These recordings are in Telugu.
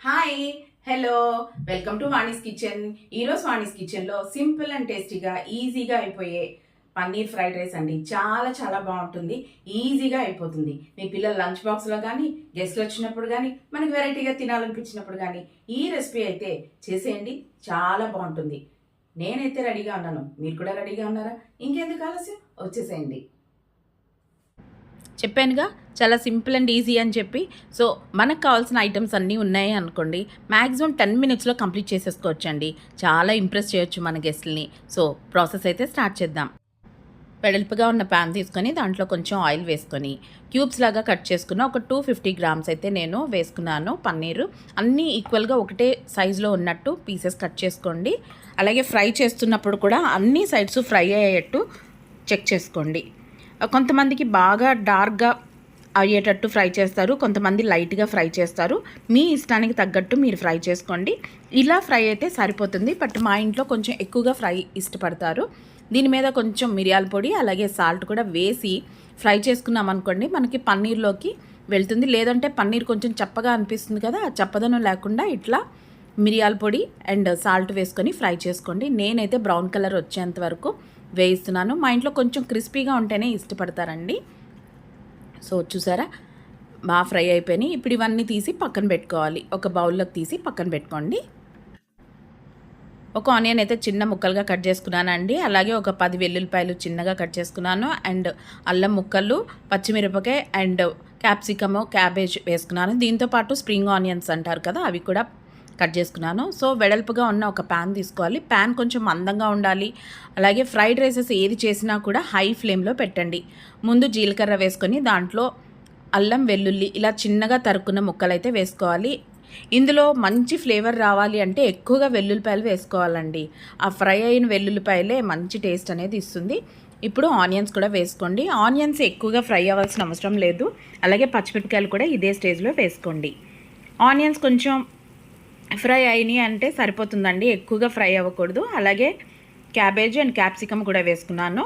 Hi hello welcome to Vani's kitchen. ఈరోజు వాణీస్ కిచెన్లో సింపుల్ అండ్ టేస్టీగా ఈజీగా అయిపోయే పన్నీర్ ఫ్రైడ్ రైస్ అండి. చాలా చాలా బాగుంటుంది, ఈజీగా అయిపోతుంది. మీ పిల్లల లంచ్ బాక్స్లో కానీ, గెస్ట్లు వచ్చినప్పుడు కానీ, మనకి వెరైటీగా తినాలనిపించినప్పుడు కానీ ఈ రెసిపీ అయితే చేసేయండి, చాలా బాగుంటుంది. నేనైతే రెడీగా ఉన్నాను, మీరు కూడా రెడీగా ఉన్నారా? ఇంకెందుకు ఆలస్యం, వచ్చేసేయండి. చెప్పానుగా చాలా సింపుల్ అండ్ ఈజీ అని చెప్పి. సో మనకు కావాల్సిన ఐటమ్స్ అన్నీ ఉన్నాయి అనుకోండి, మ్యాక్సిమం 10 మినిట్స్లో కంప్లీట్ చేసేసుకోవచ్చండి. చాలా ఇంప్రెస్ చేయొచ్చు మన గెస్ట్ని. సో ప్రాసెస్ అయితే స్టార్ట్ చేద్దాం. వెడల్పుగా ఉన్న ప్యాన్ తీసుకొని దాంట్లో కొంచెం ఆయిల్ వేసుకొని క్యూబ్స్ లాగా కట్ చేసుకున్న ఒక 250 గ్రామ్స్ అయితే నేను వేసుకున్నాను పన్నీరు. అన్నీ ఈక్వల్గా ఒకటే సైజులో ఉన్నట్టు పీసెస్ కట్ చేసుకోండి. అలాగే ఫ్రై చేస్తున్నప్పుడు కూడా అన్ని సైడ్స్ ఫ్రై అయ్యేటట్టు చెక్ చేసుకోండి. కొంతమందికి బాగా డార్క్గా అయ్యేటట్టు ఫ్రై చేస్తారు, కొంతమంది లైట్గా ఫ్రై చేస్తారు. మీ ఇష్టానికి తగ్గట్టు మీరు ఫ్రై చేసుకోండి. ఇలా ఫ్రై అయితే సరిపోతుంది, బట్ మా ఇంట్లో కొంచెం ఎక్కువగా ఫ్రై ఇష్టపడతారు. దీని మీద కొంచెం మిరియాల పొడి అలాగే సాల్ట్ కూడా వేసి ఫ్రై చేసుకున్నాం అనుకోండి, మనకి పన్నీర్లోకి వెళ్తుంది. లేదంటే పన్నీర్ కొంచెం చప్పగా అనిపిస్తుంది కదా, ఆ చప్పదనం లేకుండా ఇట్లా మిరియాల పొడి అండ్ సాల్ట్ వేసుకొని ఫ్రై చేసుకోండి. నేనైతే బ్రౌన్ కలర్ వచ్చేంత వరకు వేయిస్తున్నాను. మా ఇంట్లో కొంచెం క్రిస్పీగా ఉంటేనే ఇష్టపడతారండి. సో చూసారా, బాగా ఫ్రై అయిపోయినాయి. ఇప్పుడు ఇవన్నీ తీసి పక్కన పెట్టుకోవాలి. ఒక బౌల్లోకి తీసి పక్కన పెట్టుకోండి. ఒక ఆనియన్ అయితే చిన్న ముక్కలుగా కట్ చేసుకున్నానండి. అలాగే ఒక 10 వెల్లుల్లిపాయలు చిన్నగా కట్ చేసుకున్నాను. అండ్ అల్లం ముక్కలు, పచ్చిమిరపకాయ అండ్ క్యాప్సికము, క్యాబేజ్ వేసుకున్నాను. దీంతోపాటు స్ప్రింగ్ ఆనియన్స్ అంటారు కదా, అవి కూడా కట్ చేసుకున్నాను. సో వెడల్పుగా ఉన్న ఒక ప్యాన్ తీసుకోవాలి. ప్యాన్ కొంచెం మందంగా ఉండాలి. అలాగే ఫ్రైడ్ రైసెస్ ఏది చేసినా కూడా హై ఫ్లేమ్లో పెట్టండి. ముందు జీలకర్ర వేసుకొని దాంట్లో అల్లం వెల్లుల్లి ఇలా చిన్నగా తరుక్కున్న ముక్కలు అయితే వేసుకోవాలి. ఇందులో మంచి ఫ్లేవర్ రావాలి అంటే ఎక్కువగా వెల్లుల్లిపాయలు వేసుకోవాలండి. ఆ ఫ్రై అయిన వెల్లుల్లిపాయలే మంచి టేస్ట్ అనేది ఇస్తుంది. ఇప్పుడు ఆనియన్స్ కూడా వేసుకోండి. ఆనియన్స్ ఎక్కువగా ఫ్రై అవ్వాల్సిన అవసరం లేదు. అలాగే పచ్చిమిరపకాయలు కూడా ఇదే స్టేజ్లో వేసుకోండి. ఆనియన్స్ కొంచెం ఫ్రై అయినాయి అంటే సరిపోతుందండి, ఎక్కువగా ఫ్రై అవ్వకూడదు. అలాగే క్యాబేజ్ అండ్ క్యాప్సికమ్ కూడా వేసుకున్నాను.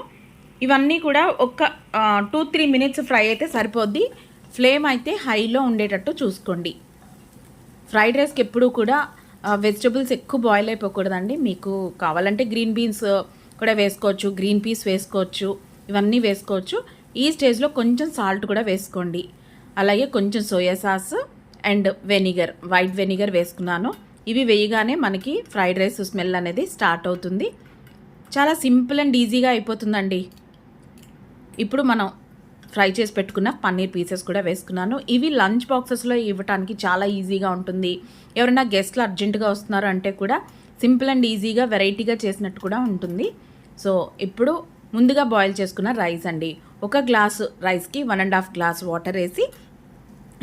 ఇవన్నీ కూడా ఒక 2-3 మినిట్స్ ఫ్రై అయితే సరిపోద్ది. ఫ్లేమ్ అయితే హైలో ఉండేటట్టు చూసుకోండి. ఫ్రైడ్ రైస్కి ఎప్పుడూ కూడా వెజిటబుల్స్ ఎక్కువ బాయిల్ అయిపోకూడదండి. మీకు కావాలంటే గ్రీన్ బీన్స్ కూడా వేసుకోవచ్చు, గ్రీన్ పీస్ వేసుకోవచ్చు, ఇవన్నీ వేసుకోవచ్చు. ఈ స్టేజ్లో కొంచెం సాల్ట్ కూడా వేసుకోండి. అలాగే కొంచెం soya sauce and vinegar, white vinegar వేసుకున్నాను. ఇవి వేయగానే మనకి ఫ్రైడ్ రైస్ స్మెల్ అనేది స్టార్ట్ అవుతుంది. చాలా సింపుల్ అండ్ ఈజీగా అయిపోతుందండి. ఇప్పుడు మనం ఫ్రై చేసి పెట్టుకున్న పన్నీర్ పీసెస్ కూడా వేసుకున్నాను. ఇవి లంచ్ బాక్సెస్లో ఇవ్వడానికి చాలా ఈజీగా ఉంటుంది. ఎవరైనా గెస్ట్లు అర్జెంటుగా వస్తున్నారు అంటే కూడా సింపుల్ అండ్ ఈజీగా వెరైటీగా చేసినట్టు కూడా ఉంటుంది. సో ఇప్పుడు ముందుగా బాయిల్ చేసుకున్న రైస్ అండి. ఒక గ్లాసు రైస్కి 1.5 గ్లాస్ వాటర్ వేసి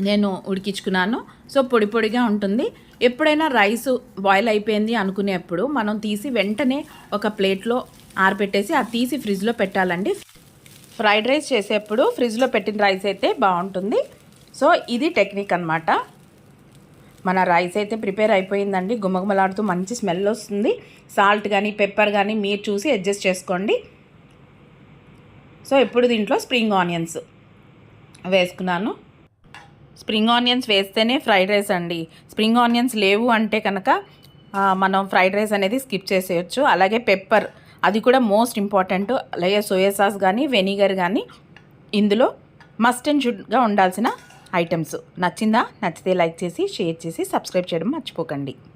నేను ఉడికించుకున్నాను. సో పొడి పొడిగా ఉంటుంది. ఎప్పుడైనా రైస్ బాయిల్ అయిపోయింది అనుకునేప్పుడు మనం తీసి వెంటనే ఒక ప్లేట్లో ఆరబెట్టేసి అది తీసి ఫ్రిడ్జ్లో పెట్టాలండి. ఫ్రైడ్ రైస్ చేసేప్పుడు ఫ్రిడ్జ్లో పెట్టిన రైస్ అయితే బాగుంటుంది. సో ఇది టెక్నిక్ అన్నమాట. మన రైస్ అయితే ప్రిపేర్ అయిపోయిందండి. గుమగుమలాడుతూ మంచి స్మెల్ వస్తుంది. సాల్ట్ కానీ పెప్పర్ కానీ మీరు చూసి అడ్జస్ట్ చేసుకోండి. సో ఇప్పుడు దీంట్లో స్ప్రింగ్ ఆనియన్స్ వేసుకున్నాను. స్ప్రింగ్ ఆనియన్స్ వేస్తేనే ఫ్రైడ్ రైస్ అండి. స్ప్రింగ్ ఆనియన్స్ లేవు అంటే కనుక మనం ఫ్రైడ్ రైస్ అనేది స్కిప్ చేసేయచ్చు. అలాగే పెప్పర్, అది కూడా మోస్ట్ ఇంపార్టెంట్. అలాగే సోయా సాస్ కానీ వెనిగర్ కానీ ఇందులో మస్ట్ అండ్ షుడ్గా ఉండాల్సిన ఐటమ్స్. నచ్చిందా? నచ్చితే లైక్ చేసి షేర్ చేసి సబ్స్క్రైబ్ చేయడం మర్చిపోకండి.